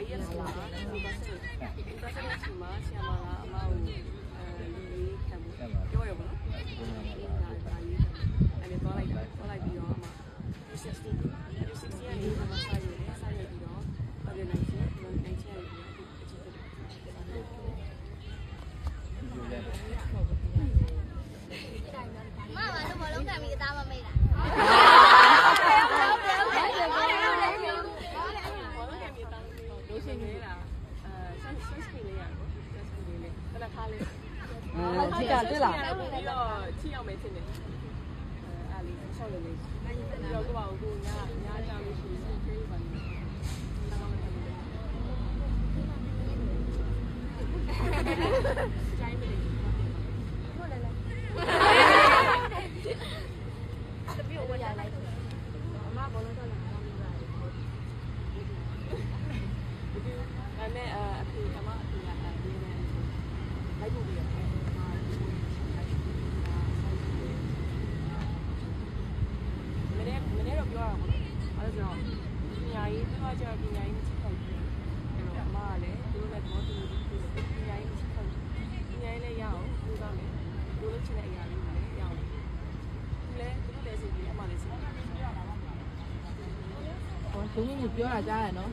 YS မှာဘာဆက်လဲဘာဆက်လဲဒီမှာဆရာမကအမကိုလေးခံဖို့ပြောရပါတော့အဲ့ဒါသွားလိုက်ပြီးတော့အမ60ရဲ့ဒီမှာစာရွက်ပြီးတော့ပါတယ်နိုင်ချင်ရပြီး妈妈，那我龙干米打吗？没啦。ထိတာတွေ့လားပြီးတော့ထိအောင်မယ်ထင်တယ်အားလေးဆောက်လို့လေးပြီးတော့ကိုကညာကြောင်လို့ရှိရင်ပြေးပါနေကြိုင်းမယ်ဟုတ်တယ်တပြည့်ဝရလိုက်အမဘောလုံးတော့လာတော့မရဘူးဒါနဲ့အဖေအမအဖေကဒီနေ့လိုက်ဖို့ပြရတယ်မနေ့တော့ပြောရအောင်အဲ့ဒါဆိုပညာရေးတော့ကျတော့ပညာရေးမချစ်ဖို့အဲ့တော့အမကလည်းသူတို့လည်းဘောတူပညာရေးမချစ်ဖို့ပညာရေးလည်းရအောင်ပြောတော့မယ်သူတို့ချင်တဲ့အရာလေးတွေလည်းရအောင်သူလည်းစီပြီးအမလည်းစီဟောသူမျိုးပြောတာကြားရနော်